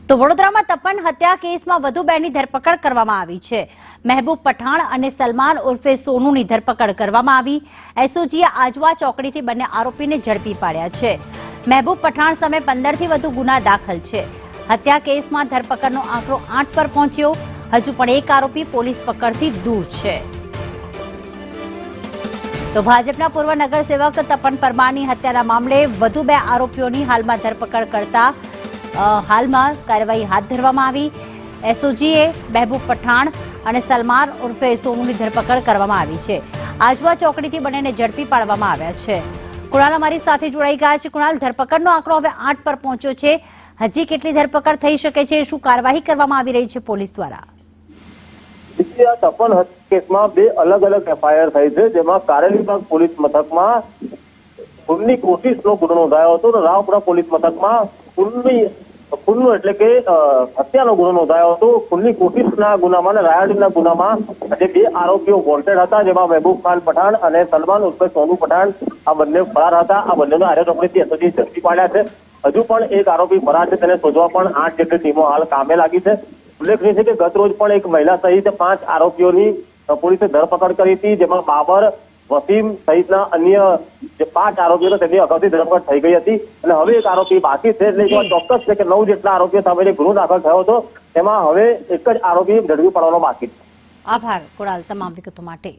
તો વડોદરામાં તપન હત્યા કેસમાં વધુ બેની ધરપકડ કરવામાં આવી છે। મહેબૂબ પઠાણ અને સલમાન ઉર્ફે સોનુની ધરપકડ કરવામાં આવી। એસઓજીએ આજવા ચોકડીથી બંને આરોપીને ઝડપી પાડ્યા છે। મહેબૂબ પઠાણ સામે 15થી વધુ ગુના દાખલ છે। હત્યા કેસમાં ધરપકડનો આંકડો 8 પર પહોંચ્યો। હજુ પણ એક આરોપી પોલીસ પકડથી દૂર છે। તો ભાજપના પૂર્વ નગરસેવક તપન પરમારની હત્યાના મામલે વધુ 2 આરોપીઓની હાલમાં ધરપકડ કરતા હાલમાં કાર્યવાહી હાથ ધરવામાં આવી। એસઓજીએ મહેબૂબ પઠાણ અને સલમાન ઉર્ફે સોનુની ધરપકડ કરવામાં આવી છે। આજવા ચોકડીથી બંનેને ઝડપી પાડવામાં આવ્યા છે। કુણાલ અમારી સાથે જોડાઈ ગયા છે। કુણાલ, ધરપકડનો આંકડો હવે 8 પર પહોંચ્યો છે। હજી કેટલી ધરપકડ થઈ શકે છે? શું કાર્યવાહી કરવામાં આવી રહી છે પોલીસ દ્વારા? તપન કેસમાં 2 અલગ અલગ એફઆઈઆર થઈ છે, જેમાં કારેલીબાગ પોલીસ મથકમાં ખૂનની કોશિશનો ગુનો નોંધાયો હતો અને રાવપુરા પોલીસ મથકમાં ખૂનનો એટલે કે હત્યાનો ગુનો નોંધાયો હતો। ખૂનની કોશિશના ગુનામાં અને રાયડિંગના ગુનામાં જે 2 આરોપીઓ વોન્ટેડ હતા, જેમાં મહેબૂબ ખાન પઠાણ અને સલમાન ઉર્ફે સોનુ પઠાણ આ બંને ફરાર હતા। આ બંનેનો આરોપીથી એસઓજી ઝડપી પાડ્યા છે। હજુ પણ એક આરોપી ફરાર છે, તેને શોધવા પણ 8 જેટલી ટીમો હાલ કામે લાગી છે। ઉલ્લેખનીય છે કે ગત રોજ પણ એક મહિલા સહિત 5 આરોપીઓની પોલીસે ધરપકડ કરી હતી, જેમાં બાબર, વસીમ સહિતના અન્ય જે 5 આરોપીઓ તેમની અગાઉથી ધરપકડ થઈ ગઈ હતી અને હવે એક આરોપી બાકી છે। એટલે ચોક્કસ છે કે 9 જેટલા આરોપીઓ સામે જે ગુનો દાખલ થયો હતો તેમાં હવે એક જ આરોપી ઝડપી પાડવાનો બાકી છે। આભાર કુણાલ તમામ વિગતો માટે।